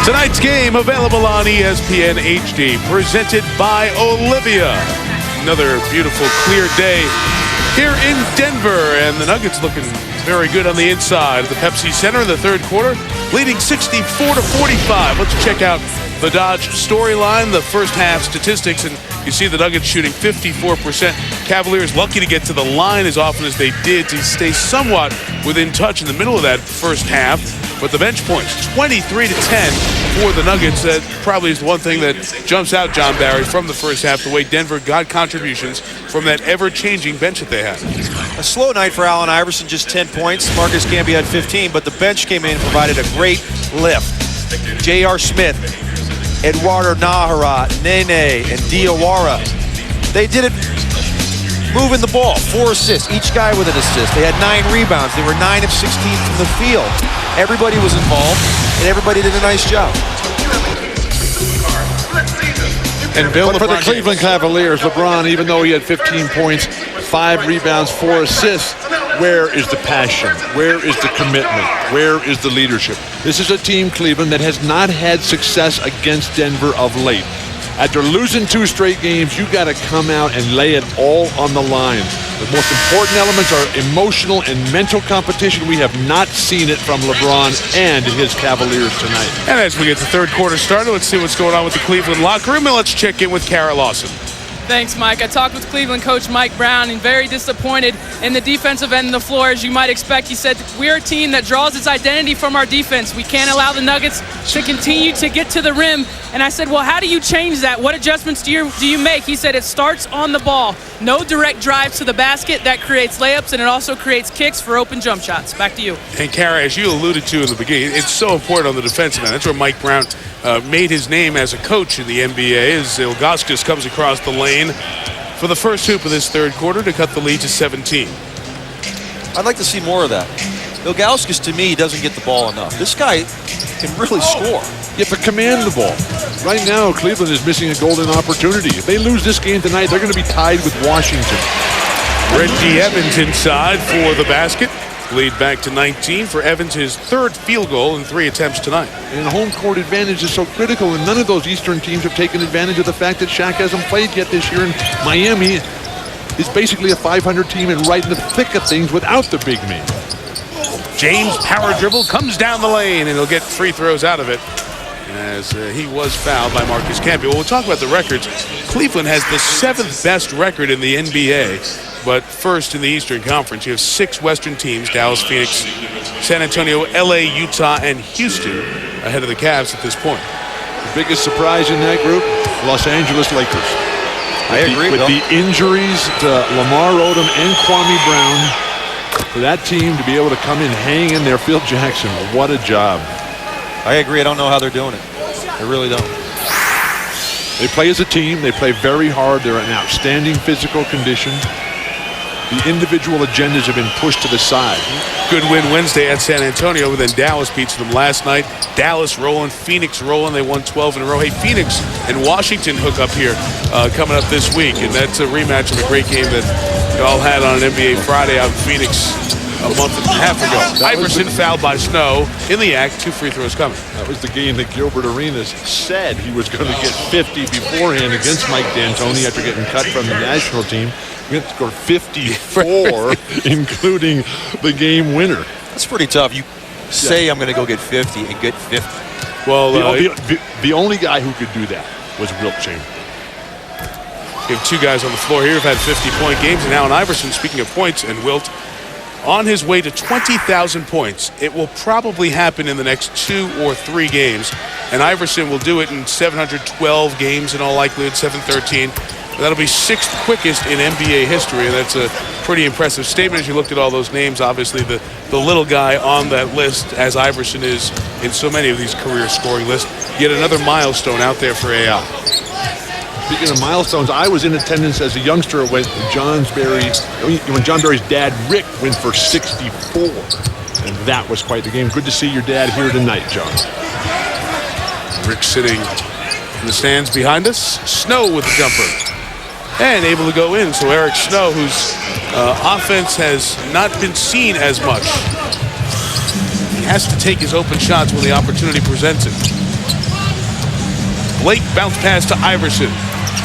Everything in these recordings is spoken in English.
Tonight's game available on ESPN HD, presented by Olivia. Another beautiful, clear day here in Denver, and the Nuggets looking very good on the inside of the Pepsi Center in the third quarter, leading 64-45. Let's check out the Dodge storyline, the first half statistics, and you see the Nuggets shooting 54%. Cavaliers lucky to get to the line as often as they did to stay somewhat within touch in the middle of that first half. But the bench points, 23-10 for the Nuggets. That probably is the one thing that jumps out, John Barry, from the first half, the way Denver got contributions from that ever-changing bench that they had. A slow night for Allen Iverson, just 10 points. M.Camby had 15, but the bench came in and provided a great lift. J.R. Smith, Eduardo Nahara, Nene, and Diawara. They did it moving the ball, 4 assists, each guy with an assist. They had 9 rebounds. They were 9 of 16 from the field. Everybody was involved, and everybody did a nice job. And Bill, for the Cleveland Cavaliers, LeBron, even though he had 15 points, 5 rebounds, 4 assists, where is the passion? Where is the commitment? Where is the leadership? This is a team, Cleveland, that has not had success against Denver of late. After losing 2 straight games, you got to come out and lay it all on the line. The most important elements are emotional and mental competition. We have not seen it from LeBron and his Cavaliers tonight. And as we get the third quarter started, let's see what's going on with the Cleveland locker room, and let's check in with Kara Lawson. Thanks, Mike. I talked with Cleveland coach Mike Brown, and very disappointed in the defensive end of the floor, as you might expect. He said, we're a team that draws its identity from our defense. We can't allow the Nuggets to continue to get to the rim. And I said, well, how do you change that? What adjustments do you make? He said, it starts on the ball. No direct drives to the basket. That creates layups, and it also creates kicks for open jump shots. Back to you. And Kara, as you alluded to in the beginning, it's so important on the defensive end. That's where Mike Brown made his name as a coach in the NBA, as Z.Ilgauskas comes across the lane for the first hoop of this third quarter to cut the lead to 17. I'd like to see more of that. Ilgauskas, to me, doesn't get the ball enough. This guy can really score. You have to command the ball. Right now, Cleveland is missing a golden opportunity. If they lose this game tonight, they're going to be tied with Washington. Reggie Evans inside for the basket. Lead back to 19 for Evans, his 3rd field goal in 3 attempts tonight. And home court advantage is so critical, and none of those Eastern teams have taken advantage of the fact that Shaq hasn't played yet this year. And Miami is basically a 500 team and right in the thick of things without the big man. James power dribble comes down the lane, and he'll get free throws out of it, as he was fouled by M.Camby. Well, we'll talk about the records. Cleveland has the 7th best record in the NBA, but first in the Eastern Conference. You have 6 Western teams, Dallas, Phoenix, San Antonio, L.A., Utah, and Houston ahead of the Cavs at this point. The biggest surprise in that group, Los Angeles Lakers. I agree with the injuries to Lamar Odom and Kwame Brown, for that team to be able to come in, hang in there, Phil Jackson, what a job. I agree. I don't know how they're doing it. I really don't. They play as a team. They play very hard. They're in outstanding physical condition. The individual agendas have been pushed to the side. Good win Wednesday at San Antonio, but then Dallas beats them last night. Dallas rolling, Phoenix rolling. They won 12 in a row. Hey, Phoenix and Washington hook up here coming up this week, and that's a rematch of a great game that y'all had on an NBA Friday out in Phoenix a month and a half ago. Iverson fouled by Snow in the act. 2 free throws coming. That was the game that Gilbert Arenas said he was going to get 50 beforehand against Mike D'Antoni after getting cut from the national team. He had to score 54, including the game winner. That's pretty tough. You say I'm going to go get 50 and get 50. Well, the only guy who could do that was Wilt Chamberlain. We have 2 guys on the floor here who've had 50-point games, and now Iverson, speaking of points, and Wilt on his way to 20,000 points. It will probably happen in the next 2 or 3 games, and Iverson will do it in 712 games in all likelihood, 713. That'll be 6th quickest in NBA history, and that's a pretty impressive statement as you looked at all those names. Obviously, the little guy on that list, as Iverson is in so many of these career scoring lists. Yet another milestone out there for AI. Speaking of milestones, I was in attendance as a youngster when John Barry's dad, Rick, went for 64. And that was quite the game. Good to see your dad here tonight, John. Rick sitting in the stands behind us. Snow with the jumper. And able to go in. So Eric Snow, whose offense has not been seen as much. He has to take his open shots when the opportunity presents it. Blake bounce pass to Iverson.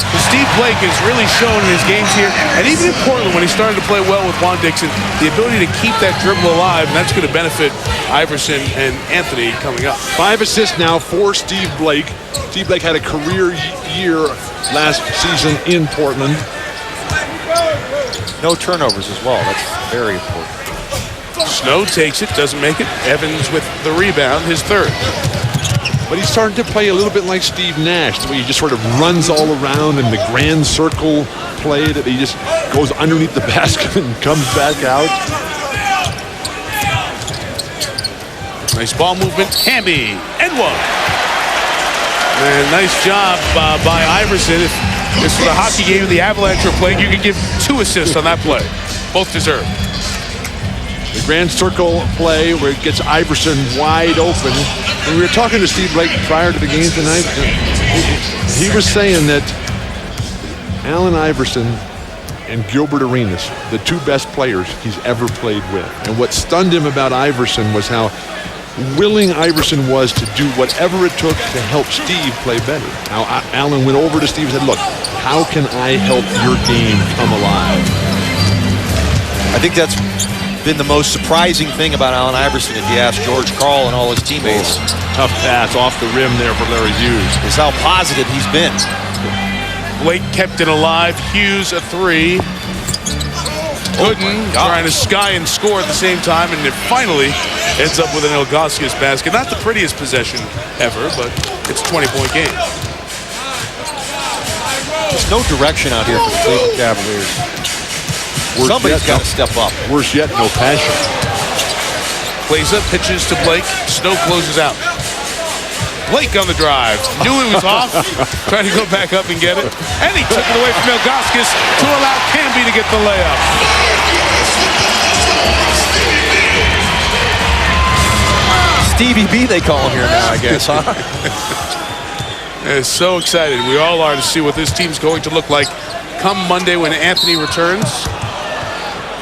But Steve Blake has really shown in his games here, and even in Portland when he started to play well with Juan Dixon, the ability to keep that dribble alive, and that's going to benefit Iverson and Anthony coming up. 5 assists now for Steve Blake. Steve Blake had a career year last season in Portland. No turnovers as well. That's very important. Snow takes it, doesn't make it. Evans with the rebound, his third. But he's starting to play a little bit like Steve Nash, the way he just sort of runs all around in the grand circle play, that he just goes underneath the basket and comes back out. Nice ball movement. Camby and one. And nice job by Iverson. If this was a hockey game and the Avalanche were playing, you could give 2 assists on that play. Both deserved. The grand circle play where it gets Iverson wide open. And we were talking to Steve Blake prior to the game tonight. He was saying that Allen Iverson and Gilbert Arenas, the 2 best players he's ever played with. And what stunned him about Iverson was how willing Iverson was to do whatever it took to help Steve play better. Now, Allen went over to Steve and said, look, how can I help your game come alive? I think that's been the most surprising thing about Allen Iverson, if you ask George Karl and all his teammates. Tough pass off the rim there for Larry Hughes. Is how positive he's been. Blake kept it alive. Hughes a 3. Gooden trying to sky and score at the same time, and it finally ends up with an L.James basket. Not the prettiest possession ever, but it's a 20-point game. There's no direction out here for the Cleveland Cavaliers. Somebody's got to step up. Worse yet, no passion. L.Kleiza pitches to Blake. Snow closes out. Blake on the drive. Knew he was off. Trying to go back up and get it. And he took it away from L.James to allow Camby to get the layup. Stevie B, they call him here now, I guess, huh? So excited. We all are to see what this team's going to look like come Monday when Anthony returns.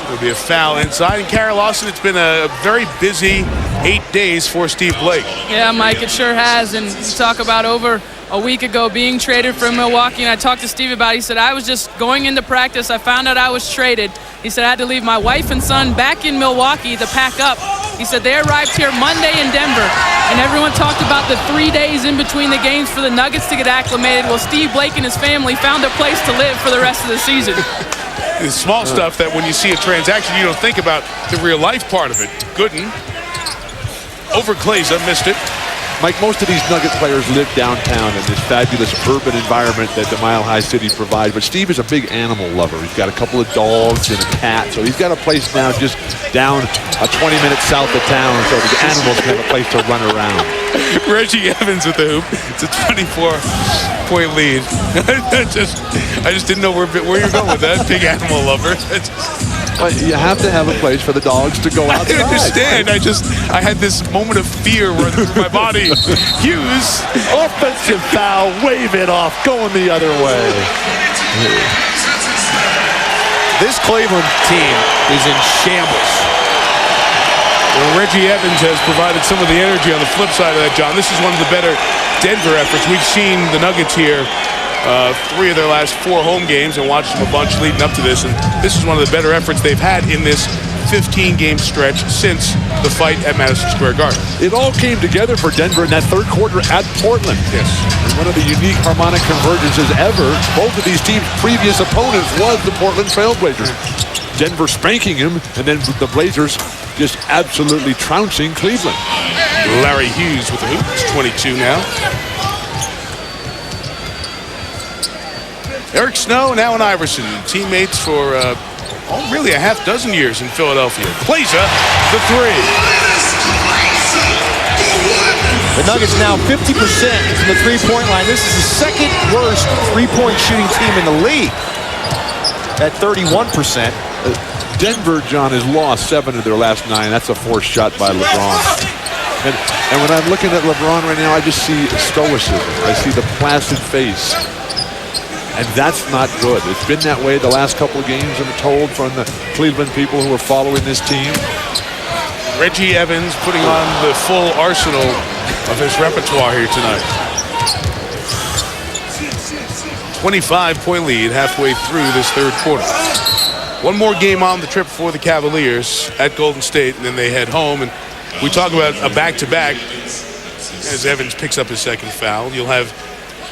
There'll be a foul inside. And Kara Lawson, it's been a very busy 8 days for Steve Blake. Yeah, Mike, it sure has. And you talk about over a week ago being traded from Milwaukee, and I talked to Steve about it. He said, I was just going into practice. I found out I was traded. He said, I had to leave my wife and son back in Milwaukee to pack up. He said, they arrived here Monday in Denver, and everyone talked about the 3 days in between the games for the Nuggets to get acclimated. Well, Steve Blake and his family found a place to live for the rest of the season. The small stuff that when you see a transaction, you don't think about the real life part of it. Gooden over Kleiza, missed it. Mike, most of these Nugget players live downtown in this fabulous urban environment that the Mile High City provides. But Steve is a big animal lover. He's got a couple of dogs and a cat. So he's got a place now just down 20 minutes south of town so the animals can have a place to run around. Reggie Evans with the hoop. It's a 24-point lead. I just didn't know where you're going with that. Big animal lover. But you have to have a place for the dogs to go outside. I understand. I had this moment of fear running through my body. Hughes. Offensive foul. Wave it off. Going the other way. This Cleveland team is in shambles. Well, Reggie Evans has provided some of the energy on the flip side of that, John. This is one of the better Denver efforts. We've seen the Nuggets here 3 of their last 4 home games and watched them a bunch leading up to this. And this is one of the better efforts they've had in this 15-game stretch since the fight at Madison Square Garden. It all came together for Denver in that third quarter at Portland. Yes. And one of the unique harmonic convergences ever. Both of these teams' previous opponents was the Portland Trailblazers. Denver spanking him, and then the Blazers just absolutely trouncing Cleveland. Larry Hughes with the hoop. It's 22 now. E.Snow and A.Iverson, teammates for really a half dozen years in Philadelphia. L.Kleiza, the 3. The Nuggets now 50% from the three-point line. This is the second worst three-point shooting team in the league at 31%. Denver, John, has lost 7 of their last 9. That's a forced shot by LeBron. And when I'm looking at LeBron right now, I just see stoicism. I see the placid face. And that's not good. It's been that way the last couple of games, I'm told, from the Cleveland people who are following this team. Reggie Evans putting on the full arsenal of his repertoire here tonight. 25-point lead halfway through this third quarter. One more game on the trip for the Cavaliers at Golden State, and then they head home. And we talk about a back-to-back as Evans picks up his second foul. You'll have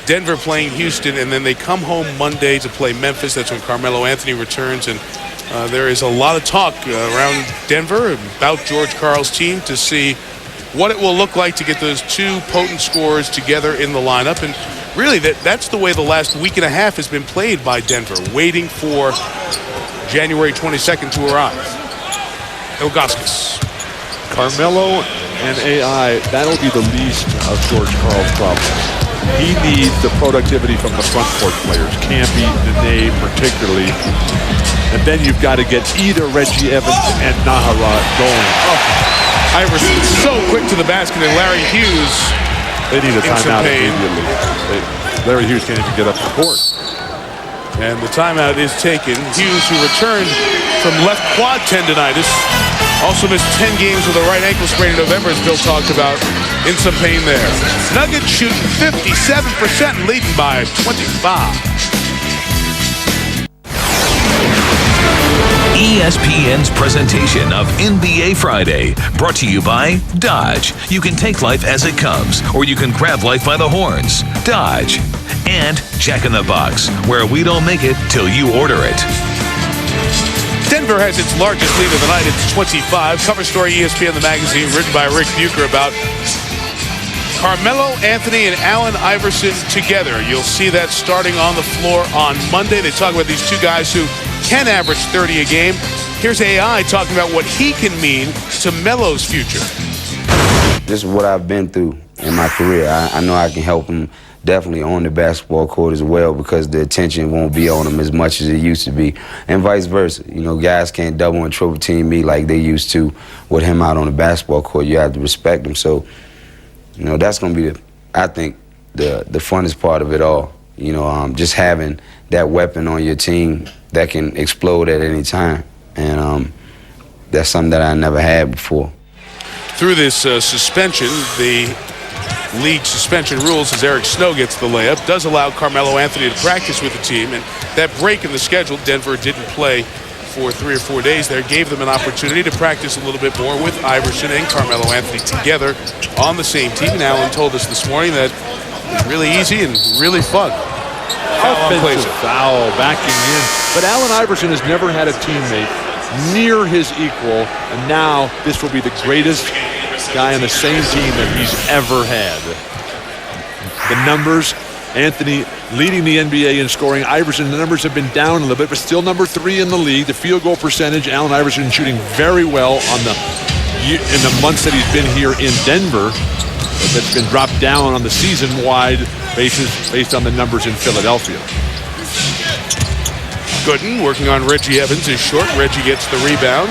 Denver playing Houston, and then they come home Monday to play Memphis. That's when Carmelo Anthony returns. And there is a lot of talk around Denver about George Karl's team to see what it will look like to get those two potent scorers together in the lineup. And really, that's the way the last week and a half has been played by Denver, waiting for January 22nd to arrive. Ilgauskas. Carmelo and AI, that'll be the least of George Karl's problems. He needs the productivity from the front court players, Camby, Nene particularly. And then you've got to get either Reggie Evans and Nahara going. Iverson so quick to the basket, and Larry Hughes. They need a timeout immediately. Larry Hughes can't even get up the court. And the timeout is taken. Hughes, who returned from left quad tendonitis, also missed 10 games with a right ankle sprain in November, as Bill talked about, in some pain there. Nuggets shooting 57%, leading by 25. ESPN's presentation of NBA Friday, brought to you by Dodge. You can take life as it comes, or you can grab life by the horns. Dodge. And Jack in the Box, where we don't make it till you order it. Denver has its largest lead of the night. It's 25. Cover story ESPN, the magazine, written by Rick Bucher, about Carmelo Anthony and Allen Iverson together. You'll see that starting on the floor on Monday. They talk about these two guys who can average 30 a game. Here's AI talking about what he can mean to Melo's future. This is what I've been through in my career. I know I can help him definitely on the basketball court as well, because the attention won't be on him as much as it used to be, and vice versa. You know, guys can't double and triple team me like they used to with him out on the basketball court. You have to respect him. So, you know, that's going to be, I think, the funnest part of it all. You know, just having that weapon on your team that can explode at any time. And that's something that I never had before. Through this suspension, the league suspension rules, as E.Snow gets the layup, does allow Carmelo Anthony to practice with the team. And that break in the schedule, Denver didn't play for 3 or 4 days there, gave them an opportunity to practice a little bit more with Iverson and Carmelo Anthony together on the same team. And Allen told us this morning that it's really easy and really fun. Offensive foul, backing in. But Allen Iverson has never had a teammate near his equal, and now this will be the greatest guy on the same team that he's ever had. The numbers, Anthony leading the NBA in scoring. Iverson, the numbers have been down a little bit, but still number 3 in the league. The field goal percentage, Allen Iverson shooting very well in the months that he's been here in Denver. That's been dropped down on the season-wide basis based on the numbers in Philadelphia. Gooden working on Reggie Evans is short. Reggie gets the rebound.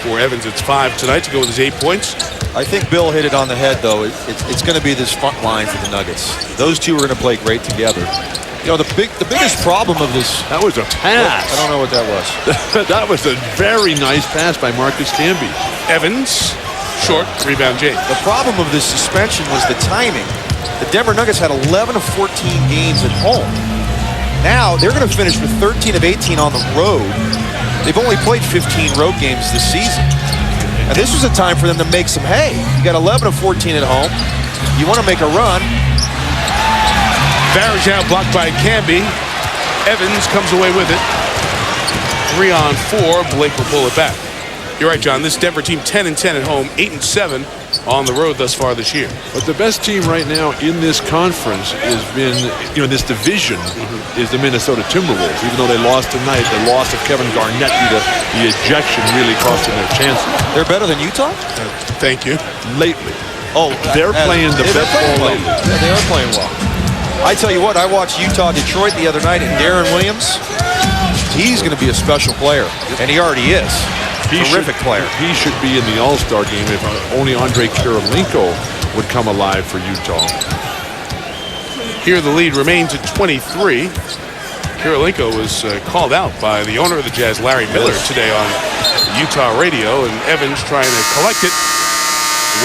For Evans, it's 5 tonight to go with his 8 points. I think Bill hit it on the head, though. It's going to be this front line for the Nuggets. Those two are going to play great together. You know, the biggest problem of this... That was a pass. I don't know what that was. That was a very nice pass by M.Camby. Evans, short, rebound James. The problem of this suspension was the timing. The Denver Nuggets had 11 of 14 games at home. Now, they're going to finish with 13 of 18 on the road. They've only played 15 road games this season. And this was a time for them to make some hay. You got 11 of 14 at home. You want to make a run. Barrage out, blocked by Camby. Evans comes away with it. 3 on 4. Blake will pull it back. You're right, John. This Denver team 10-10 at home, 8-7 on the road thus far this year. But the best team right now in this conference has been, this division is the Minnesota Timberwolves. Even though they lost tonight, the loss of Kevin Garnett due to the ejection really cost them their chances. They're better than Utah? Thank you. Lately. Oh, they're playing the best ball lately. Yeah, they are playing well. I tell you what, I watched Utah-Detroit the other night, and Darren Williams, he's going to be a special player, and he already is. Terrific player. He should be in the All-Star game if only Andre Kirilenko would come alive for Utah. Here the lead remains at 23. Kirilenko was called out by the owner of the Jazz, Larry Miller, today on Utah radio, and Evans, trying to collect it,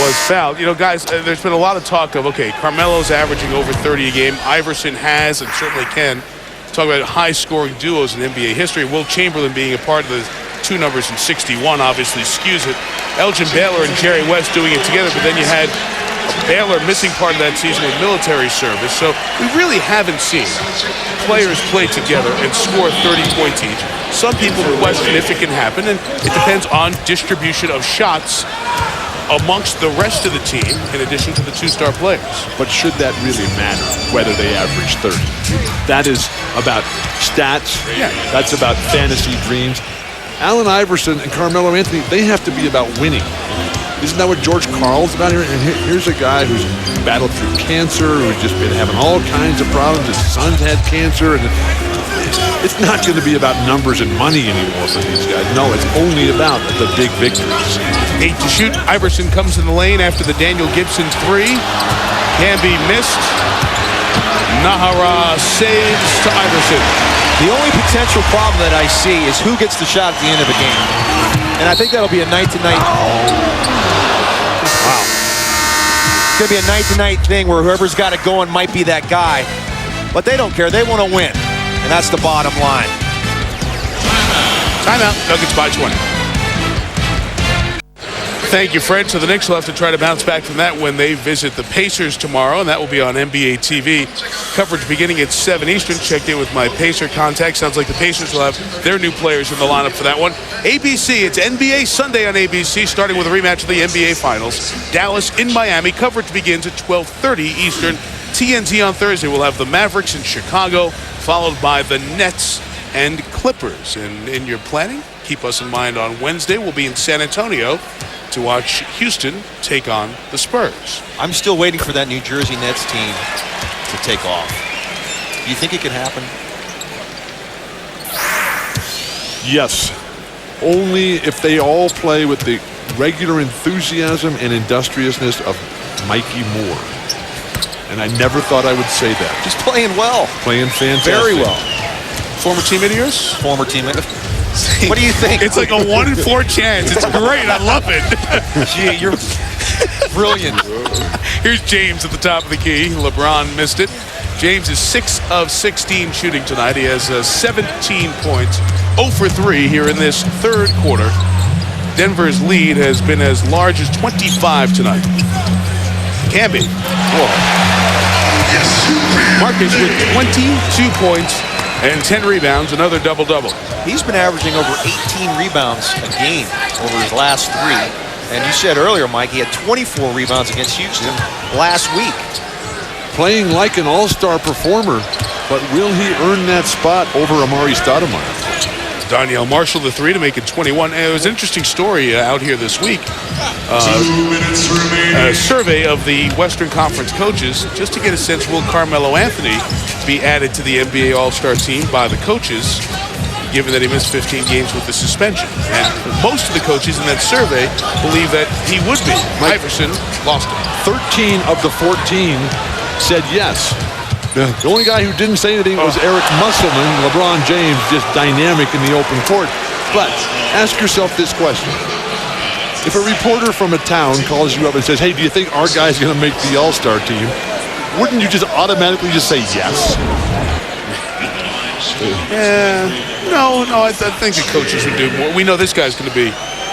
was fouled. You know, guys, there's been a lot of talk of, okay, Carmelo's averaging over 30 a game. Iverson has and certainly can talk about high-scoring duos in NBA history. Will Chamberlain being a part of the two numbers in 61 obviously skews it. Elgin Baylor and Jerry West doing it together, but then you had Baylor missing part of that season with military service. So we really haven't seen players play together and score 30 points each. Some people question if it can happen, and it depends on distribution of shots amongst the rest of the team in addition to the two-star players. But should that really matter, whether they average 30? That is about stats. Yeah. That's about fantasy dreams. Allen Iverson and Carmelo Anthony, they have to be about winning. Isn't that what George Karl's about here? And here's a guy who's battled through cancer, who's just been having all kinds of problems. His son's had cancer, and it's not going to be about numbers and money anymore for these guys. No, it's only about the big victories. 8 to shoot. Iverson comes in the lane after the Daniel Gibson three. Camby missed. Nahara saves to Iverson. The only potential problem that I see is who gets the shot at the end of the game. And I think that'll be a night-to-night. Wow. It's going to be a night-to-night thing where whoever's got it going might be that guy. But they don't care. They want to win. And that's the bottom line. Timeout. Nuggets by 20. Thank you, Fred. So the Knicks will have to try to bounce back from that when they visit the Pacers tomorrow, and that will be on NBA TV. Coverage beginning at 7 Eastern. Checked in with my Pacer contact. Sounds like the Pacers will have their new players in the lineup for that one. ABC, it's NBA Sunday on ABC, starting with a rematch of the NBA Finals. Dallas in Miami. Coverage begins at 12:30 Eastern. TNT on Thursday will have the Mavericks in Chicago, followed by the Nets and Clippers. And in your planning, keep us in mind on Wednesday. We'll be in San Antonio to watch Houston take on the Spurs. I'm still waiting for that New Jersey Nets team to take off. Do you think it could happen? Yes. Only if they all play with the regular enthusiasm and industriousness of Mikey Moore. And I never thought I would say that. Just playing well. Playing fantastic. Very well. Former teammate of yours? Former teammate. What do you think? It's like a 1 in 4 chance. It's great. I love it. Gee, you're brilliant. Here's James at the top of the key. LeBron missed it. James is 6 of 16 shooting tonight. He has 17 points, 0 for 3 here in this third quarter. Denver's lead has been as large as 25 tonight. Camby. Marcus with 22 points and 10 rebounds, another double-double. He's been averaging over 18 rebounds a game over his last 3. And you said earlier, Mike, he had 24 rebounds against Houston last week. Playing like an all-star performer, but will he earn that spot over Amari Stoudemire? Danielle Marshall the 3 to make it 21. And it was an interesting story out here this week. A survey of the Western Conference coaches just to get a sense, will Carmelo Anthony be added to the NBA All-Star team by the coaches, given that he missed 15 games with the suspension? And most of the coaches in that survey believe that he would be. Iverson lost it. 13 of the 14 said yes. The only guy who didn't say anything was Eric Musselman. LeBron James, just dynamic in the open court. But ask yourself this question. If a reporter from a town calls you up and says, hey, do you think our guy's going to make the All-Star team? Wouldn't you just automatically just say yes? No, I think the coaches would do more. We know this guy's going to be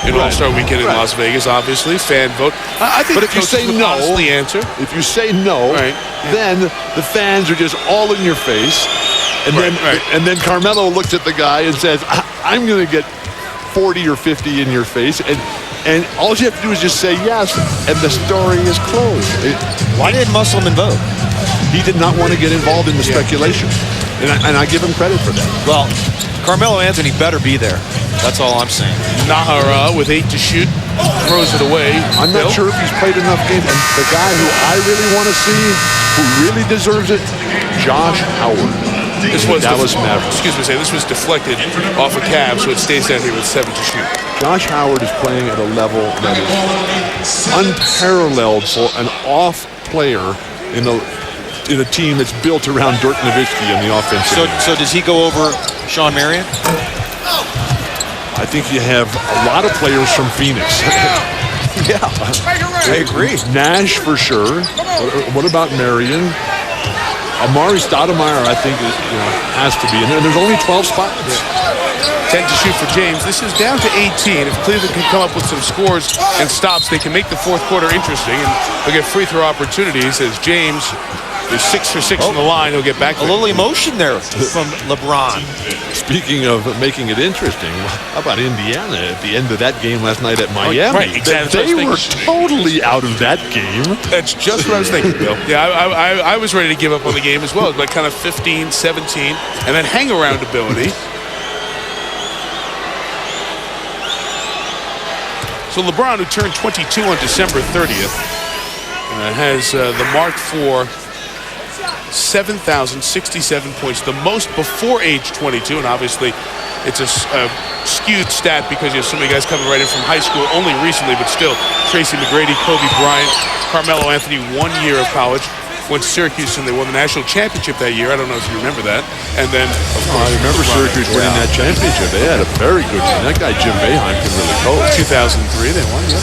in All-Star Weekend in Las Vegas, obviously. Fan vote. I think but if you say no, honestly answer. If you say no, then the fans are just all in your face. And then Carmelo looks at the guy and says, I'm going to get 40 or 50 in your face. And all you have to do is just say yes, and the story is closed. Why did Musselman vote? He did not want to get involved in the speculation. And I give him credit for that. Well, Carmelo Anthony better be there. That's all I'm saying. Nahara with 8 to shoot, throws it away. I'm not sure if he's played enough games. And the guy who I really want to see, who really deserves it, Josh Howard. This was Dallas Mavericks. This was deflected off a Cavs, so it stays down here with 7 to shoot. Josh Howard is playing at a level that is unparalleled for an off player in a team that's built around Dirk Nowitzki in the offense. So does he go over Sean Marion? I think you have a lot of players from Phoenix. Yeah, I agree. Nash for sure. What about Marion? Amari Stoudemire, I think, has to be in there. There's only 12 spots. 10 to shoot for James. This is down to 18. If Cleveland can come up with some scores and stops, they can make the fourth quarter interesting, and they'll get free throw opportunities as James is 6 for 6 in the line. He'll get back a little emotion there from LeBron. Speaking of making it interesting, how about Indiana at the end of that game last night at Miami? Right, exactly. They were totally out of that game. That's just what I was thinking, Bill. Yeah, I was ready to give up on the game as well. Like kind of 15, 17, and then hang around ability. So LeBron, who turned 22 on December 30th, has the mark for 7,067 points, the most before age 22, and obviously it's a skewed stat because you have so many guys coming right in from high school only recently, but still, Tracy McGrady, Kobe Bryant, Carmelo Anthony, 1 year of college, went to Syracuse and they won the national championship that year. I don't know if you remember that. And then, of course, I remember Syracuse winning that championship. They had a very good team. That guy, Jim Boeheim, can really coach. 2003, they won, yeah.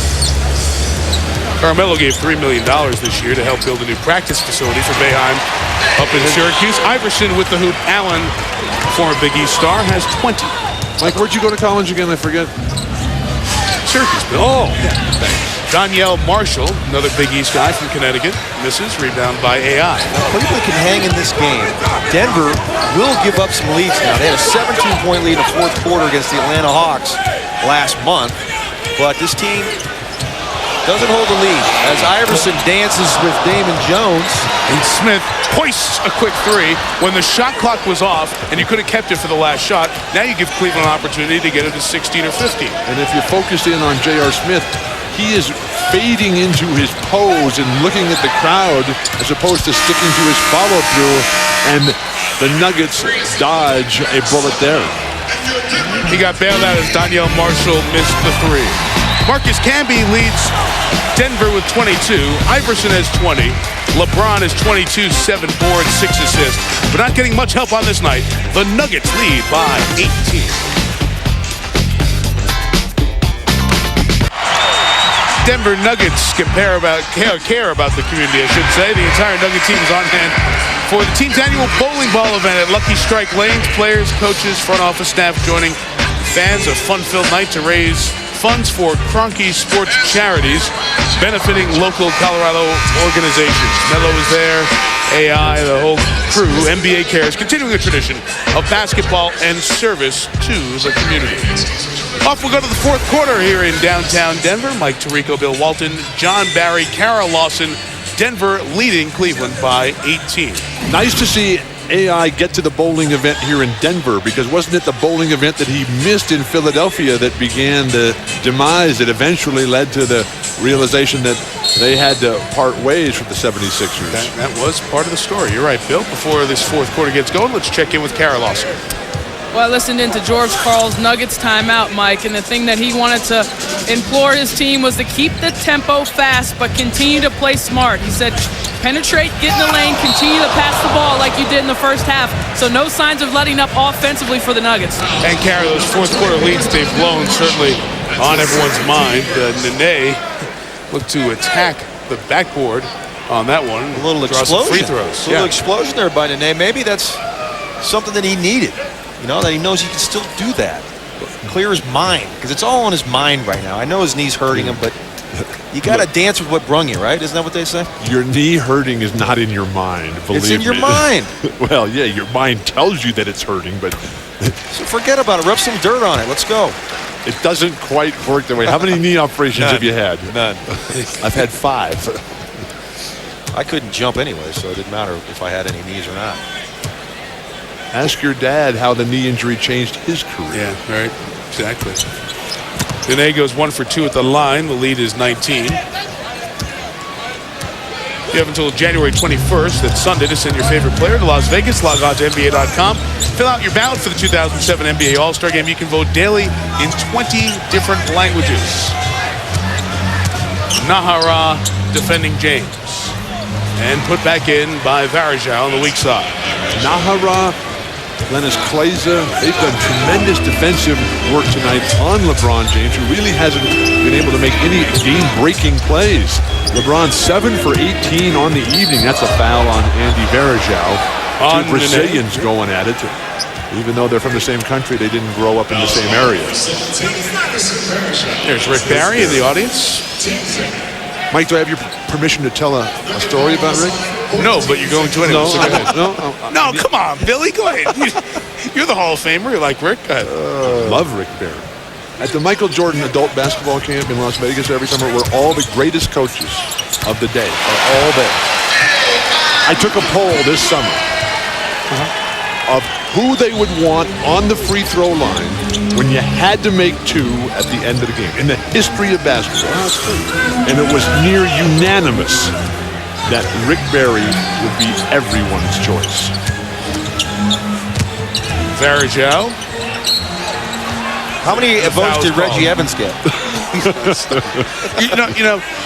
Carmelo gave $3 million this year to help build a new practice facility for Boeheim up in Syracuse. Iverson with the hoop. Allen, former Big East star, has 20. Mike, where'd you go to college again? I forget. Syracuse, Bill. Oh, thanks. Danielle Marshall, another Big East guy from Connecticut, misses. Rebound by A.I. Cleveland can hang in this game. Denver will give up some leads now. They had a 17-point lead in the fourth quarter against the Atlanta Hawks last month. But this team doesn't hold the lead as Iverson dances with Damon Jones. And Smith hoists a quick three when the shot clock was off and you could have kept it for the last shot. Now you give Cleveland an opportunity to get it to 16 or 15. And if you focus in on J.R. Smith, he is fading into his pose and looking at the crowd as opposed to sticking to his follow-through, and the Nuggets dodge a bullet there. He got bailed out as Danielle Marshall missed the three. M.Camby leads Denver with 22. Iverson has 20. LeBron has 22, 7 boards, 6 assists. But not getting much help on this night. The Nuggets lead by 18. Denver Nuggets care about the community, I should say. The entire Nugget team is on hand for the team's annual bowling ball event at Lucky Strike Lanes. Players, coaches, front office staff joining fans. A fun-filled night to raise funds for Kroenke Sports Charities, benefiting local Colorado organizations. Melo is there, AI, the whole crew. NBA Cares, continuing a tradition of basketball and service to the community. Off we'll go to the fourth quarter here in downtown Denver. Mike Tirico, Bill Walton, John Barry, Kara Lawson. Denver leading Cleveland by 18. Nice to see AI get to the bowling event here in Denver, because wasn't it the bowling event that he missed in Philadelphia that began the demise that eventually led to the realization that they had to part ways with the 76ers? That was part of the story. You're right, Bill. Before this fourth quarter gets going, let's check in with Kara Lawson. Well, I listened into George Karl's Nuggets timeout, Mike, and the thing that he wanted to implore his team was to keep the tempo fast but continue to play smart. He said, penetrate, get in the lane, continue to pass the ball like you did in the first half. So no signs of letting up offensively for the Nuggets. And Kara, those fourth quarter leads they've blown certainly on everyone's mind. Nene looked to attack the backboard on that one. A little explosion. Free throws. A little explosion there by Nene. Maybe that's something that he needed. You know, that he knows he can still do that. Clear his mind, because it's all on his mind right now. I know his knee's hurting him, but you got to dance with what brung you, right? Isn't that what they say? Your knee hurting is not in your mind, believe me. It's in your mind. Well, yeah, your mind tells you that it's hurting, but... So forget about it. Rub some dirt on it. Let's go. It doesn't quite work that way. How many knee operations have you had? None. I've had 5. I couldn't jump anyway, so it didn't matter if I had any knees or not. Ask your dad how the knee injury changed his career. Yeah, right. Exactly. Nene goes 1 for 2 at the line. The lead is 19. You have until January 21st, that's Sunday, to send your favorite player to Las Vegas. Log on to NBA.com. Fill out your ballot for the 2007 NBA All-Star Game. You can vote daily in 20 different languages. Nahara defending James. And put back in by Varejao on the weak side. Nahara L.Kleiza, they've done tremendous defensive work tonight on LeBron James, who really hasn't been able to make any game-breaking plays. LeBron 7 for 18 on the evening. That's a foul on Andy Varejao. Two Brazilians going at it. Even though they're from the same country, they didn't grow up in the same area. There's Rick Barry in the audience. Mike, do I have your permission to tell a story about Rick? No, but you're going to anyway. No, Come on, Billy, go ahead. You're the Hall of Famer. You like Rick? Love Rick Barry. At the Michael Jordan adult basketball camp in Las Vegas every summer, where all the greatest coaches of the day are all there. I took a poll this summer of who they would want on the free throw line when you had to make two at the end of the game in the history of basketball. And it was near unanimous that Rick Barry would be everyone's choice. Varejao. How many votes did Reggie Evans get?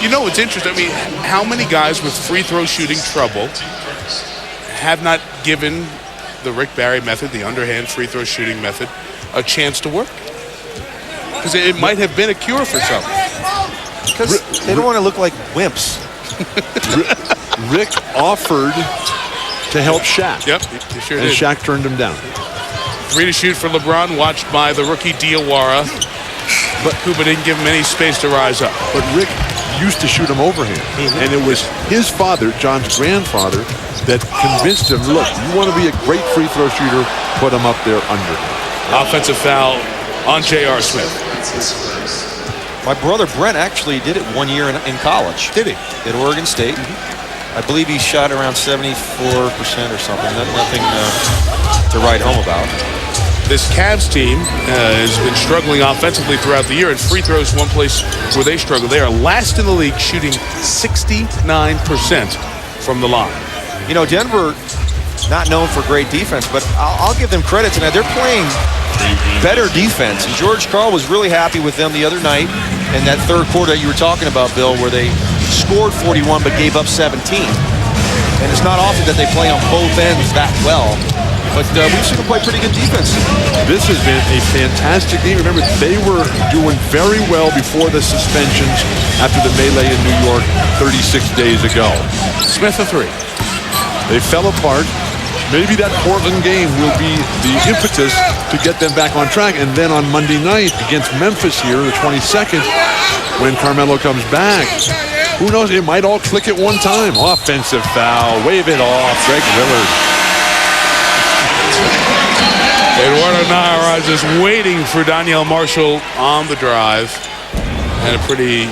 you know what's interesting? I mean, how many guys with free throw shooting trouble have not given the Rick Barry method, the underhand free throw shooting method, a chance to work? Because it might have been a cure for something. Because they don't want to look like wimps. Rick offered to help Shaq. Yep, he sure and did. Shaq turned him down. 3 to shoot for LeBron, watched by the rookie Diawara, but Kuba didn't give him any space to rise up. But Rick used to shoot him overhand, and it was his father, John's grandfather, that convinced him, look, you want to be a great free throw shooter, put him up there underhand. Offensive foul on J.R. Smith. My brother Brent actually did it 1 year in college. Did he? At Oregon State. I believe he shot around 74% or something. Nothing to write home about. This Cavs team has been struggling offensively throughout the year, and free throws one place where they struggle. They are last in the league, shooting 69% from the line. You know, Denver, not known for great defense, but I'll give them credit tonight. They're playing better defense, and George Karl was really happy with them the other night in that third quarter that you were talking about, Bill, where they scored 41 but gave up 17. And it's not often that they play on both ends that well. But we've seen them play pretty good defense. This has been a fantastic game. Remember, they were doing very well before the suspensions after the melee in New York 36 days ago. Smith a 3. They fell apart. Maybe that Portland game will be the impetus to get them back on track. And then on Monday night against Memphis here, the 22nd, when Carmelo comes back, who knows, it might all click at one time. Offensive foul, wave it off, Greg Lillard. Eduardo Nahara just waiting for Danielle Marshall on the drive. And a pretty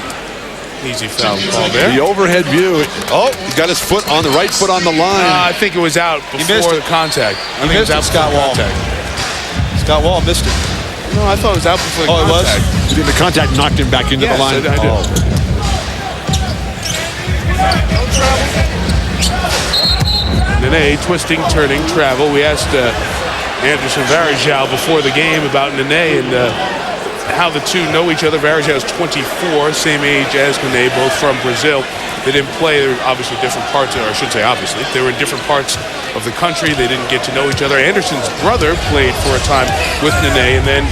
easy foul call there. The overhead view. Oh, he's got his foot on the right foot on the line. I think it was out before the contact. I think it was out Scott Wall. Scott Wall missed it. No, I thought it was out before the contact. It was? The contact knocked him back into the line. I did. Nene, twisting, turning, travel. We asked Anderson Varejao before the game about Nene and how the two know each other. Varejao is 24, same age as Nene, both from Brazil. They didn't play. They were obviously different parts, or I should say obviously. They were in different parts of the country. They didn't get to know each other. Anderson's brother played for a time with Nene, and then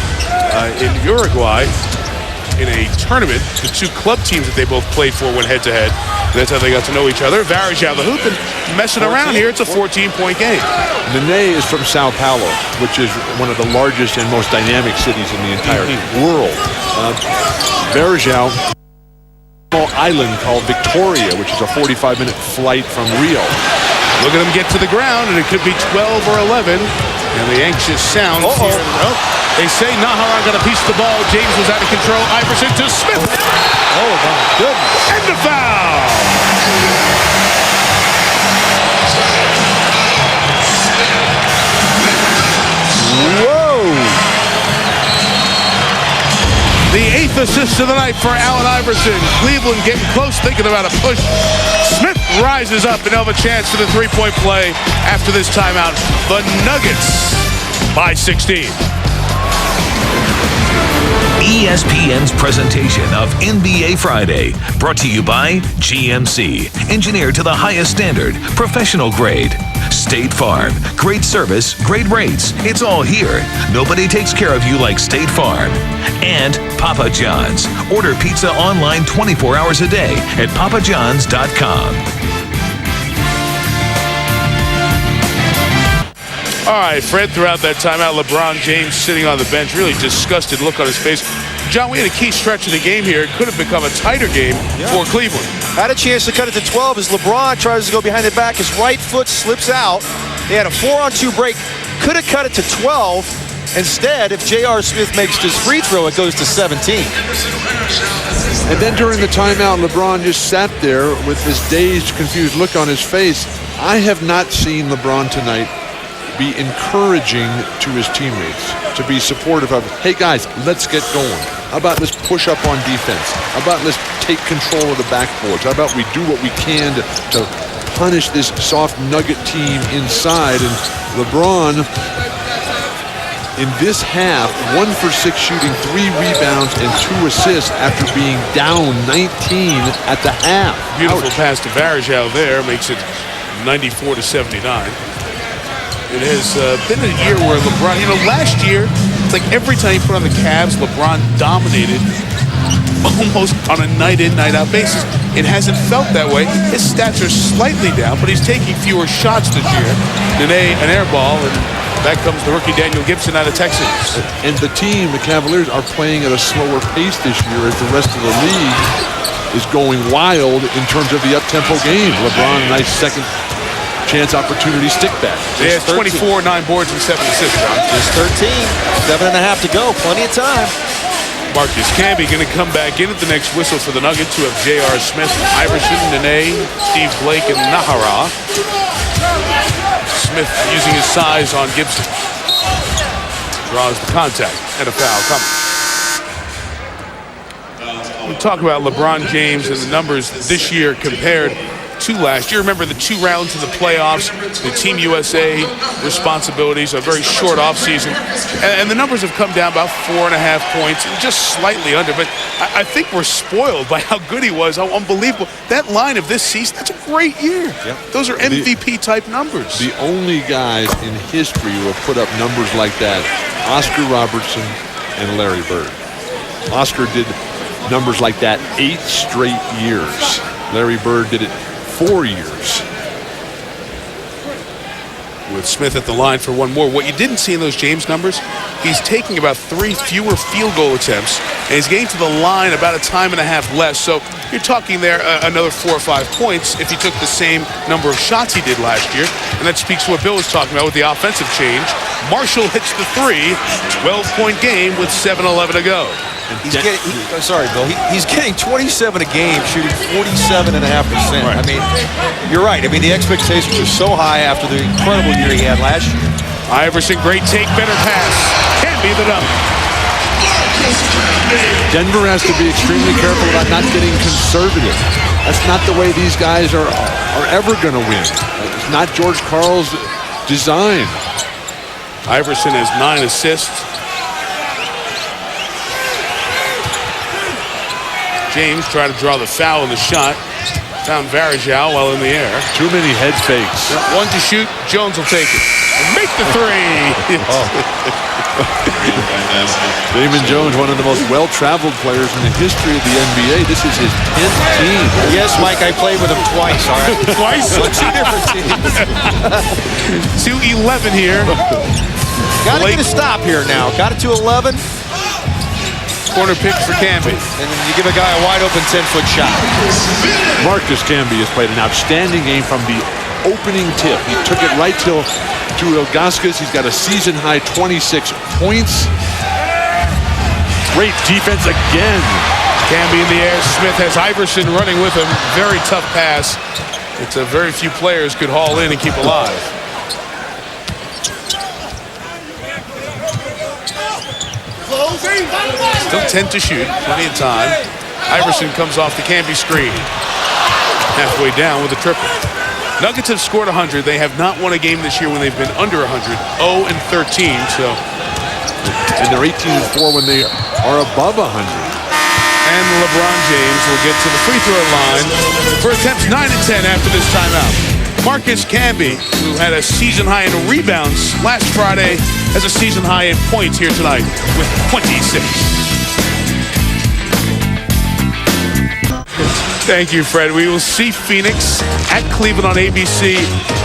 in Uruguay, in a tournament, the two club teams that they both played for went head-to-head. That's how they got to know each other. Varejao the hoop, and messing around here, it's a 14-point game. Nene is from Sao Paulo, which is one of the largest and most dynamic cities in the entire world. Varejao, a small island called Victoria, which is a 45-minute flight from Rio. Look at him get to the ground, and it could be 12 or 11. And the anxious sound here. Oh, they say Nahara got a piece of the ball. James was out of control. Iverson to Smith. Oh, my goodness. And the foul. Whoa. The 8th assist of the night for Allen Iverson. Cleveland getting close, thinking about a push. Smith rises up and have a chance for the three-point play after this timeout. The Nuggets by 16. ESPN's presentation of NBA Friday, brought to you by GMC, engineered to the highest standard, professional grade. State Farm, great service, great rates. It's all here. Nobody takes care of you like State Farm. And Papa John's. Order pizza online 24 hours a day at papajohns.com. All right, Fred, throughout that timeout, LeBron James sitting on the bench, really disgusted look on his face. John, we had a key stretch of the game here. It could have become a tighter game for Cleveland. Had a chance to cut it to 12 as LeBron tries to go behind the back. His right foot slips out. They had a 4-on-2 break. Could have cut it to 12. Instead, if J.R. Smith makes his free throw, it goes to 17. And then during the timeout, LeBron just sat there with this dazed, confused look on his face. I have not seen LeBron tonight be encouraging to his teammates, to be supportive of, hey guys, let's get going. How about let's push up on defense? How about let's take control of the backboards? How about we do what we can to punish this soft Nugget team inside? And LeBron, in this half, 1 for 6 shooting, 3 rebounds, and 2 assists after being down 19 at the half. Beautiful pass to Varejao there, makes it 94-79. It has been a year where LeBron, last year, it's like every time he put on the Cavs, LeBron dominated almost on a night-in, night-out basis. It hasn't felt that way. His stats are slightly down, but he's taking fewer shots this year. Nene, an air ball, and back comes the rookie Daniel Gibson out of Texas. And the team, the Cavaliers, are playing at a slower pace this year as the rest of the league is going wild in terms of the up-tempo game. LeBron, a nice second chance opportunity stick back. They had 24, 9 boards, and 7 assists. Just 13. 7.5 to go. Plenty of time. M.Camby going to come back in at the next whistle for the Nuggets, who have J.R. Smith, Iverson, Nene, Blake, and Nahara. Smith using his size on Gibson. Draws the contact and a foul coming. We talk about LeBron James and the numbers this year compared to last year. Remember the 2 rounds of the playoffs, the Team USA responsibilities, a very short offseason, and the numbers have come down about 4.5 points, just slightly under, but I think we're spoiled by how good he was, how unbelievable. That line of this season, that's a great year. Yep. Those are MVP-type numbers. The only guys in history who have put up numbers like that, Oscar Robertson and Larry Bird. Oscar did numbers like that 8 straight years. Larry Bird did it 4 years. With Smith at the line for one more. What you didn't see in those James numbers, he's taking about 3 fewer field goal attempts, and he's getting to the line about a time and a half less. So you're talking there another 4 or 5 points if he took the same number of shots he did last year. And that speaks to what Bill was talking about with the offensive change. Marshall hits the 3, 12-point game with 7:11 to go. He's getting, sorry, Bill. He's getting 27 a game, shooting 47.5%. Right. I mean, you're right. I mean, the expectations are so high after the incredible year he had last year. Iverson, great take, better pass. Can be the dunk. Denver has to be extremely careful about not getting conservative. That's not the way these guys are ever going to win. It's not George Karl's design. Iverson has 9 assists. James tried to draw the foul in the shot. Found Varejao while in the air. Too many head fakes. 1 to shoot. Jones will take it. And make the 3. Damon Jones, one of the most well-traveled players in the history of the NBA. This is his 10th team. Yes, Mike, I played with him twice. All right. Twice? 2 different teams. 2-11 here. Got to get a stop here now. Got it to 11. Corner pick for Camby. And then you give a guy a wide-open 10-foot shot. Camby has played an outstanding game from the opening tip. He took it right to Z.Ilgauskas. He's got a season-high 26 points. Great defense again. Camby in the air. Smith has Iverson running with him. Very tough pass. It's a very few players could haul in and keep alive. Still 10 to shoot, plenty of time. Iverson comes off the Camby screen. Halfway down with a triple. Nuggets have scored 100. They have not won a game this year when they've been under 100. 0-13, so. And they're 18-4 when they are above 100. And LeBron James will get to the free throw line for attempts 9 and 10 after this timeout. M.Camby, who had a season high in rebounds last Friday, has a season high in points here tonight with 26. Thank you, Fred. We will see Phoenix at Cleveland on ABC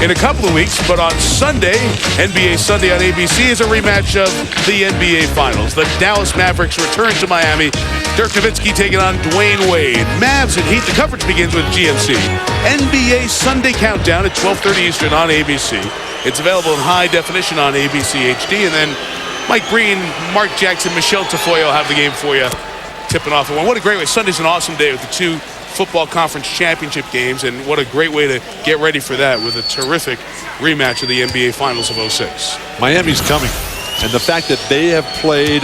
in a couple of weeks, but on Sunday, NBA Sunday on ABC, is a rematch of the NBA Finals. The Dallas Mavericks return to Miami. Dirk Nowitzki taking on Dwayne Wade. Mavs and Heat. The coverage begins with GMC. NBA Sunday Countdown at 12:30 Eastern on ABC. It's available in high definition on ABC HD. And then Mike Green, Mark Jackson, Michelle Tafoya will have the game for you, tipping off at 1. What a great way. Sunday's an awesome day with the 2 football conference championship games, and what a great way to get ready for that with a terrific rematch of the NBA Finals of 06. Miami's coming, and the fact that they have played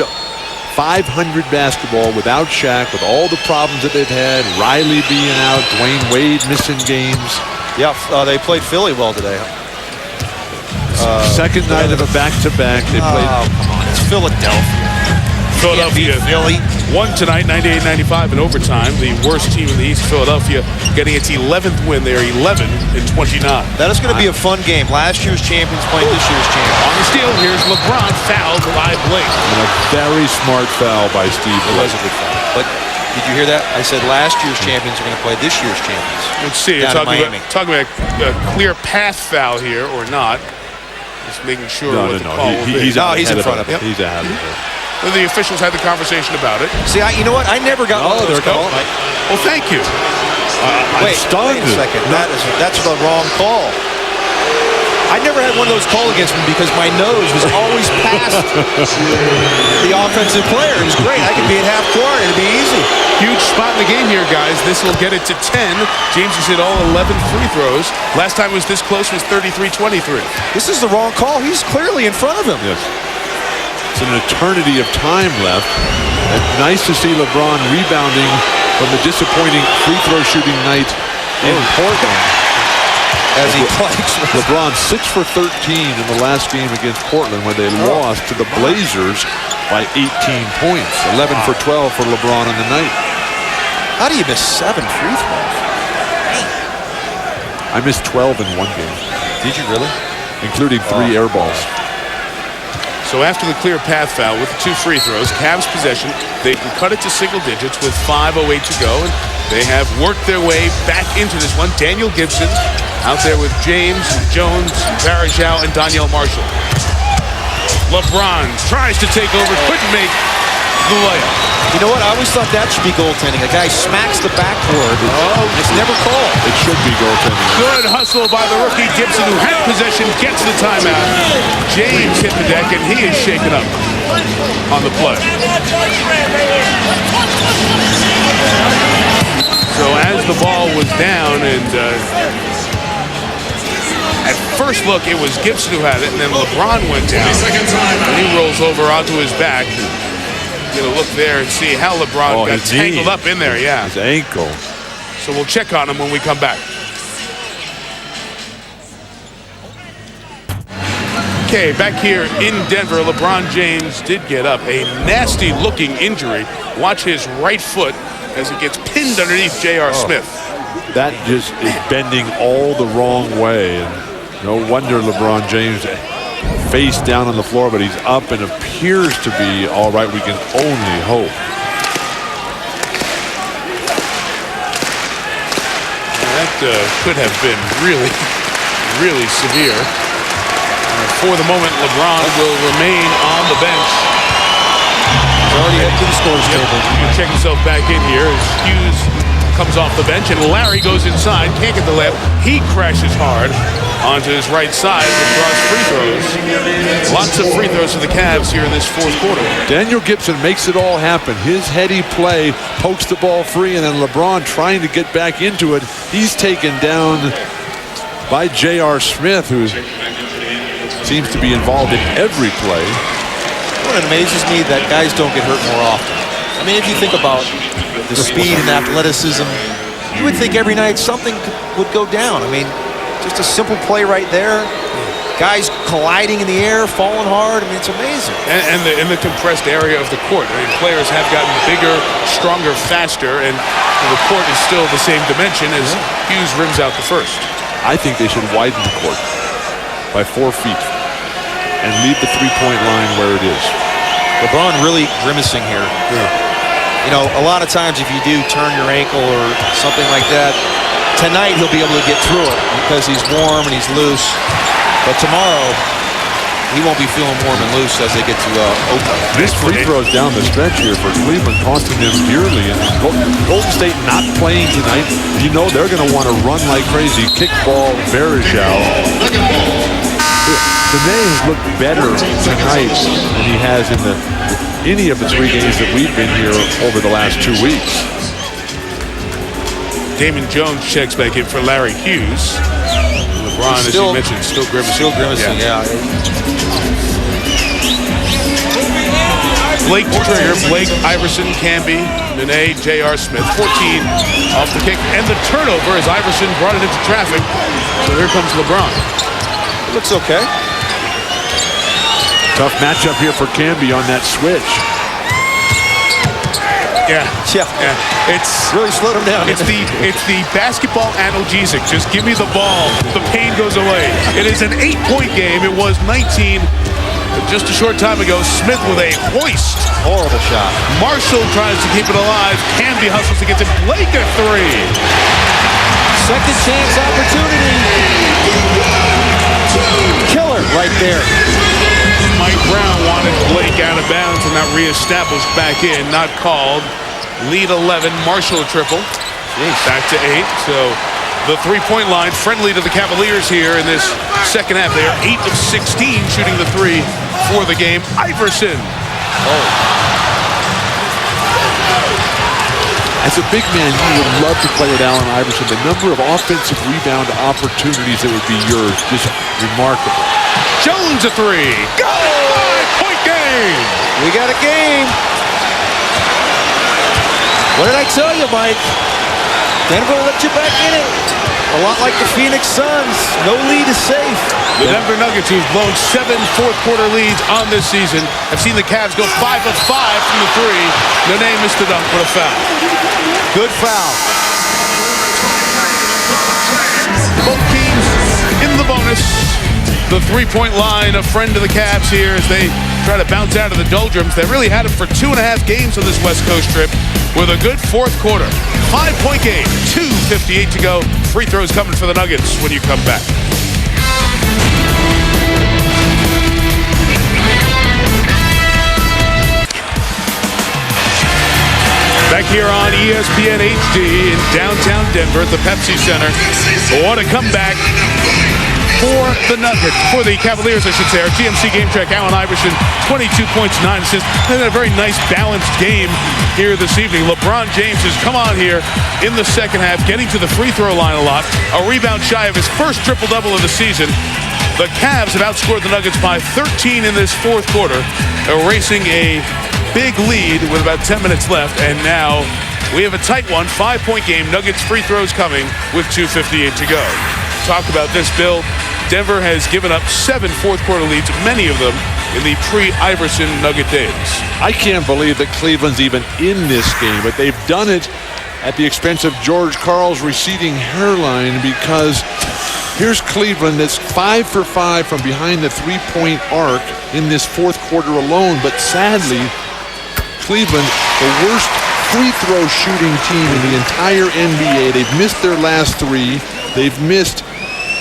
500 basketball without Shaq, with all the problems that they've had, Riley being out, Dwayne Wade missing games. Yeah, they played Philly well today. Second night of a back-to-back. They played. Oh, come on, it's Philadelphia. Philadelphia Philly won tonight, 98-95 in overtime. The worst team in the East, Philadelphia, getting its 11th win. They are 11-29. That is going to be a fun game. Last year's champions playing this year's champions. On the steal, here's LeBron, fouled by Blake. And a very smart foul by Steve. It was a good foul. But did you hear that? I said last year's champions are going to play this year's champions. Let's see. You're talking about a clear path foul here or not. Just making sure what the call will be. He's in front of him. He's ahead of it. Well, the officials had the conversation about it. See, you know what? I never got one of those calls. Well, thank you. Wait a second. That's the wrong call. I never had one of those called against me because my nose was always past the offensive player. It was great. I could be at half court. It'd be easy. Huge spot in the game here, guys. This will get it to 10. James has hit all 11 free throws. Last time it was this close was 33-23. This is the wrong call. He's clearly in front of him. Yes. It's an eternity of time left. And nice to see LeBron rebounding from the disappointing free throw shooting night in Portland. As he plays. LeBron 6 for 13 in the last game against Portland when they lost to the Blazers by 18 points. 11 for 12 for LeBron on the night. How do you miss 7 free throws? I missed 12 in one game. Did you really? Including 3 air balls. So after the clear path foul with the 2 free throws, Cavs possession, they can cut it to single digits with 5:08 to go, and they have worked their way back into this one. Daniel Gibson out there with James, Jones, Varejao, and Donyell Marshall. LeBron tries to take over, couldn't make the layup. You know what? I always thought that should be goaltending. A guy smacks the backboard. It's never called. It should be goaltending. Good hustle by the rookie Gibson, who had possession, gets the timeout. James hit the deck, and he is shaken up on the play. So as the ball was down, and at first look, it was Gibson who had it, and then LeBron went down. And he rolls over onto his back. Get a look there and see how LeBron got tangled up in there. Yeah. His ankle. So we'll check on him when we come back. Okay, back here in Denver, LeBron James did get up. A nasty-looking injury. Watch his right foot as it gets pinned underneath J.R. Smith. That just is bending all the wrong way. And no wonder LeBron James face down on the floor, but he's up and appears to be all right. We can only hope. That could have been really, really severe. For the moment, LeBron will remain on the bench. He's already headed to the scores table. You can check himself back in here as Hughes comes off the bench, and Larry goes inside, can't get the layup. He crashes hard onto his right side and draws free throws. Lots of free throws for the Cavs here in this fourth quarter. Daniel Gibson makes it all happen. His heady play pokes the ball free, and then LeBron trying to get back into it. He's taken down by J.R. Smith, who seems to be involved in every play. What amazes me that guys don't get hurt more often. I mean, if you think about the speed and athleticism, you would think every night something would go down. I mean, just a simple play right there. guys colliding in the air, falling hard. I mean, it's amazing. And in the compressed area of the court. I mean, players have gotten bigger, stronger, faster, and the court is still the same dimension as Hughes rims out the first. I think they should widen the court by 4 feet and leave the three-point line where it is. LeBron really grimacing here. You know, a lot of times if you do turn your ankle or something like that, tonight he'll be able to get through it because he's warm and he's loose. But tomorrow, he won't be feeling warm and loose as they get to open. This free throws down the stretch here for Cleveland, costing them dearly. And Golden State not playing tonight. You know they're going to want to run like crazy. Kickball, Baruchel. Benet has looked better tonight than he has in any of the 3 games that we've been here over the last 2 weeks. Damon Jones checks back in for Larry Hughes. LeBron, as you mentioned, still grimacing. Yeah. Blake to trigger. Blake, Iverson, Camby, Nene, J.R. Smith. 14 off the kick. And the turnover as Iverson brought it into traffic. So here comes LeBron. It looks okay. Tough matchup here for Camby on that switch. Yeah. It's really slowed him down. It's the basketball analgesic. Just give me the ball. The pain goes away. It is an 8-point game. It was 19 just a short time ago. Smith with a hoist. Horrible shot. Marshall tries to keep it alive. Camby hustles to get to Blake a 3. Second chance opportunity. Killer right there. Mike Brown wanted Blake out of bounds and not reestablished back in. Not called. Lead 11. Marshall a triple. Back to 8. So the three-point line friendly to the Cavaliers here in this second half. They are 8 of 16 shooting the 3 for the game. Iverson. As a big man, you would love to play with Allen Iverson. The number of offensive rebound opportunities that would be yours, just remarkable. Jones a 3. Go! 5-point game. We got a game. What did I tell you, Mike? Denver will let you back in it. A lot like the Phoenix Suns. No lead is safe. The Denver Nuggets, who've blown 7 fourth-quarter leads on this season, have seen the Cavs go 5 of 5 from the 3. Nene missed the dunk, but a foul. Good foul. Both teams in the bonus. The three-point line, a friend to the Cavs here as they try to bounce out of the doldrums. They really had him for 2.5 games on this West Coast trip with a good fourth quarter. 5-point game, 2:58 to go. Free throws coming for the Nuggets when you come back. Back here on ESPN HD in downtown Denver at the Pepsi Center. What a comeback for the Nuggets, for the Cavaliers, I should say. Our GMC Game Track, Allen Iverson, 22 points, 9 assists. They had a very nice, balanced game here this evening. LeBron James has come on here in the second half, getting to the free throw line a lot. A rebound shy of his first triple-double of the season. The Cavs have outscored the Nuggets by 13 in this fourth quarter, erasing a big lead with about 10 minutes left. And now we have a tight one, 5-point game. Nuggets free throws coming with 2:58 to go. Talk about this, Bill. Denver has given up 7 fourth-quarter leads, many of them in the pre-Iverson Nugget days. I can't believe that Cleveland's even in this game, but they've done it at the expense of George Karl's receding hairline, because here's Cleveland that's 5 for 5 from behind the three-point arc in this fourth quarter alone. But sadly, Cleveland, the worst free throw shooting team in the entire NBA. They've missed their last 3. They've missed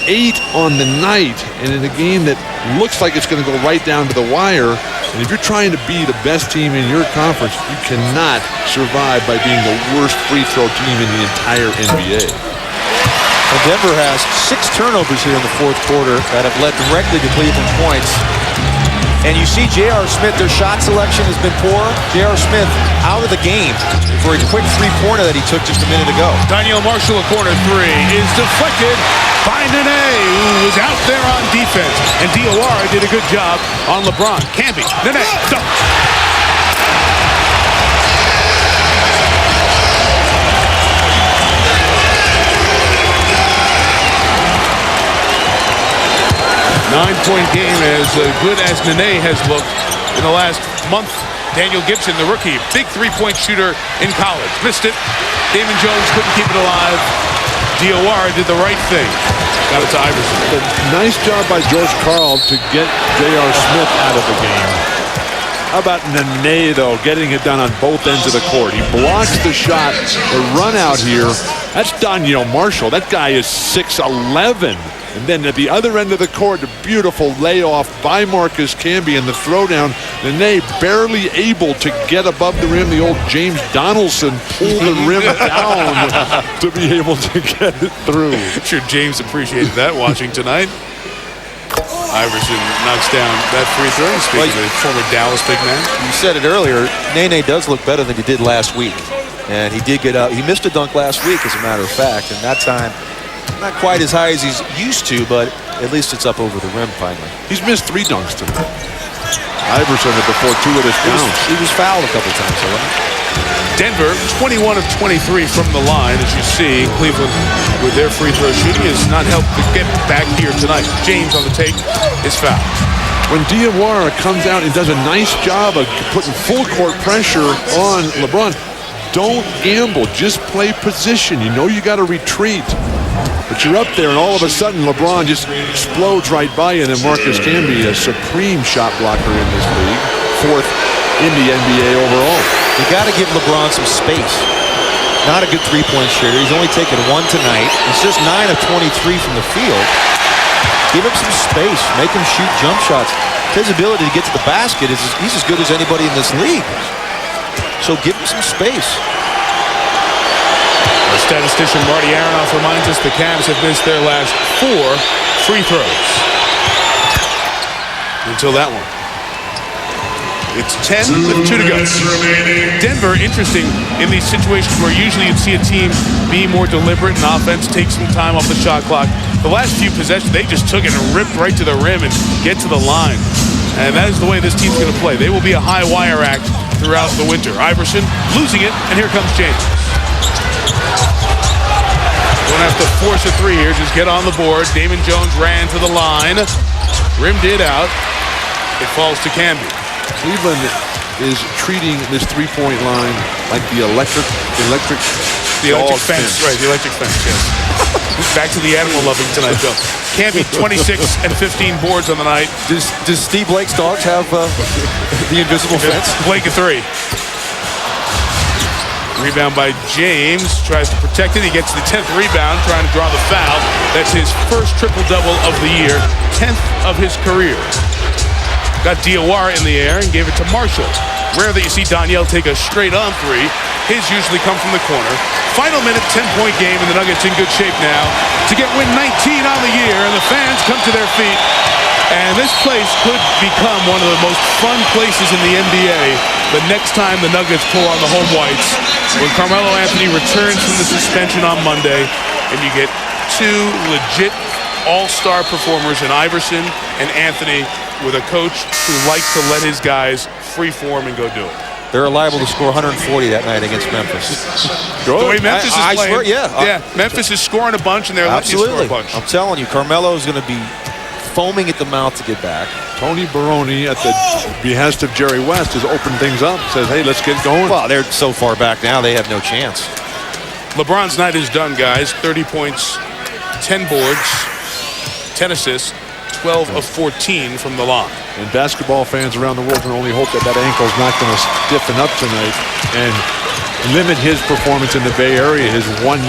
8 on the night, and in a game that looks like it's going to go right down to the wire. And if you're trying to be the best team in your conference, you cannot survive by being the worst free throw team in the entire NBA. Well, Denver has 6 turnovers here in the fourth quarter that have led directly to Cleveland points. And you see J.R. Smith, their shot selection has been poor. J.R. Smith out of the game for a quick three-pointer that he took just a minute ago. Daniel Marshall, a corner 3, is deflected by Nene, who was out there on defense. And Diawara did a good job on LeBron. Camby, Nene, dunk. 9-point game, as good as Nene has looked in the last month. Daniel Gibson, the rookie, big three-point shooter in college. Missed it. Damon Jones couldn't keep it alive. DOR did the right thing. Got it to Iverson. Nice job by George Karl to get J.R. Smith out of the game. How about Nene, though, getting it done on both ends of the court? He blocks the shot. The run out here, that's Donyell Marshall. That guy is 6'11". And then at the other end of the court, a beautiful layoff by M.Camby in the throwdown. Nene barely able to get above the rim. The old James Donaldson pulled the rim down to be able to get it through. I'm sure James appreciated that watching tonight. Iverson knocks down that free throw. Speaking of the former Dallas big man. You said it earlier, Nene does look better than he did last week. And he did get up. He missed a dunk last week, as a matter of fact. And that time, not quite as high as he's used to, but at least it's up over the rim finally. He's missed 3 dunks tonight. Iverson at the 4-2 with his bounce. He was fouled a couple times, though, right? Denver, 21 of 23 from the line. As you see, Cleveland, with their free throw shooting, has not helped to get back here tonight. James on the take is fouled. When DOR comes out and does a nice job of putting full court pressure on LeBron, don't gamble. Just play position. You know you got to retreat. But you're up there, and all of a sudden, LeBron just explodes right by you. And then M.Camby, a supreme shot blocker in this league, 4th in the NBA overall. You got to give LeBron some space. Not a good three-point shooter. He's only taken 1 tonight. He's just 9 of 23 from the field. Give him some space. Make him shoot jump shots. His ability to get to the basket is he's as good as anybody in this league. So give him some space. Our statistician Marty Aronoff reminds us the Cavs have missed their last 4 free throws. Until that one. It's 10 with 2 to go. Denver, interesting in these situations where usually you'd see a team be more deliberate and offense take some time off the shot clock. The last few possessions, they just took it and ripped right to the rim and get to the line. And that is the way this team's going to play. They will be a high wire act throughout the winter. Iverson losing it, and here comes James. Don't have to force a 3 here, just get on the board. Damon Jones ran to the line. Rimmed it out. It falls to Camby. Cleveland is treating this three-point line like the electric fence. Right, the electric fence, yes. Back to the animal loving tonight, Bill. Camby, 26 and 15 boards on the night. Does Steve Blake's dogs have the invisible fence? Blake a 3. Rebound by James. Tries to protect it. He gets the 10th rebound, trying to draw the foul. That's his first triple-double of the year. 10th of his career. Got DOR in the air and gave it to Marshall. Rare that you see Donyell take a straight-on 3. His usually come from the corner. Final minute, 10-point game, and the Nuggets in good shape now to get win 19 on the year, and the fans come to their feet. And this place could become one of the most fun places in the NBA the next time the Nuggets pull on the home whites. When Carmelo Anthony returns from the suspension on Monday, and you get 2 legit all-star performers in Iverson and Anthony, with a coach who likes to let his guys freeform and go do it. They're liable to score 140 that night against Memphis. The way Memphis is playing. Swear, yeah. Memphis is scoring a bunch, and they're letting you score a bunch. I'm telling you, Carmelo is going to be foaming at the mouth to get back. Tony Baroni, at the behest of Jerry West, has opened things up. Says, hey, let's get going. Well, they're so far back now, they have no chance. LeBron's night is done, guys. 30 points, 10 boards, 10 assists, 12 of 14 from the line. And basketball fans around the world can only hope that ankle's not going to stiffen up tonight and limit his performance in the Bay Area, his one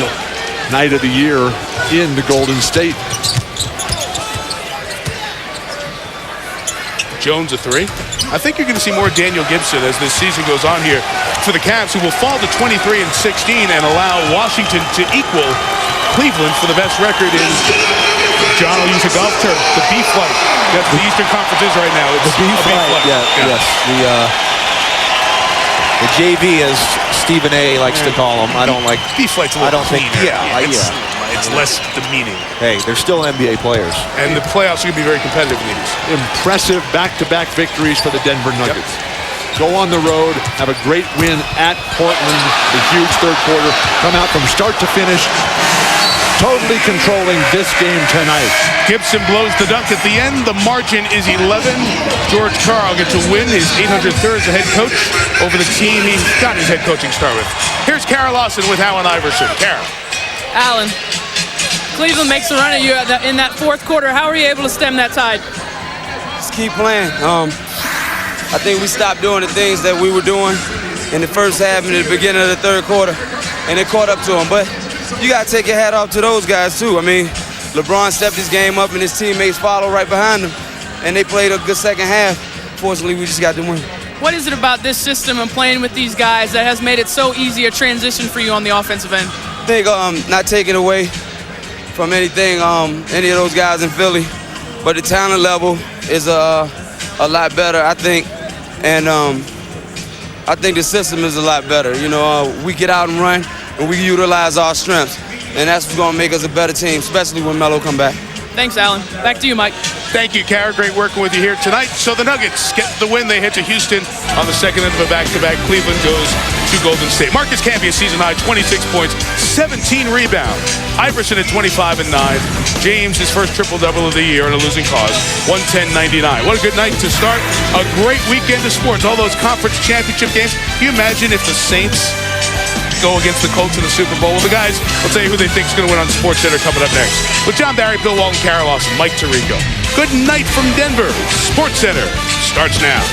night of the year in the Golden State. Jones a 3. I think you're going to see more Daniel Gibson as this season goes on here for the Cavs, who will fall to 23 and 16 and allow Washington to equal Cleveland for the best record in John will use a golf term, the beef flight. That's what the Eastern Conference is right now. It's the beef flight. Yes. The JV, as Stephen A. likes to call them. I don't like beef flight's a little it's less demeaning. Hey, they're still NBA players. And the playoffs are going to be very competitive in these. Impressive back-to-back victories for the Denver Nuggets. Yep. Go on the road, have a great win at Portland, the huge third quarter, come out from start to finish, totally controlling this game tonight. Gibson blows the dunk at the end. The margin is 11. George Karl gets a win, his 803rd as a head coach over the team he's got his head coaching start with. Here's Kara Lawson with L.Iverson. Kara. Allen, Cleveland makes a run at you in that fourth quarter. How are you able to stem that tide? Just keep playing. I think we stopped doing the things that we were doing in the first half and at the beginning of the third quarter, and it caught up to them. But you got to take your hat off to those guys, too. I mean, LeBron stepped his game up, and his teammates followed right behind him, and they played a good second half. Fortunately, we just got the win. What is it about this system and playing with these guys that has made it so easy a transition for you on the offensive end? I think not taking away from anything, any of those guys in Philly, but the talent level is a lot better, I think, and I think the system is a lot better. You know, we get out and run, and we utilize our strengths, and that's what's going to make us a better team, especially when Melo come back. Thanks, Allen. Back to you, Mike. Thank you, Kara. Great working with you here tonight. So the Nuggets get the win. They head to Houston on the second end of a back-to-back. Cleveland goes to Golden State. M.Camby, a season-high 26 points, 17 rebounds. Iverson at 25 and 9. James, his first triple-double of the year in a losing cause, 110-99. What a good night to start a great weekend of sports. All those conference championship games. Can you imagine if the Saints go against the Colts in the Super Bowl? Well, the guys will tell you who they think is going to win on SportsCenter coming up next. With John Barry, Bill Walton, Kara Lawson, Mike Tirico. Good night from Denver. SportsCenter starts now.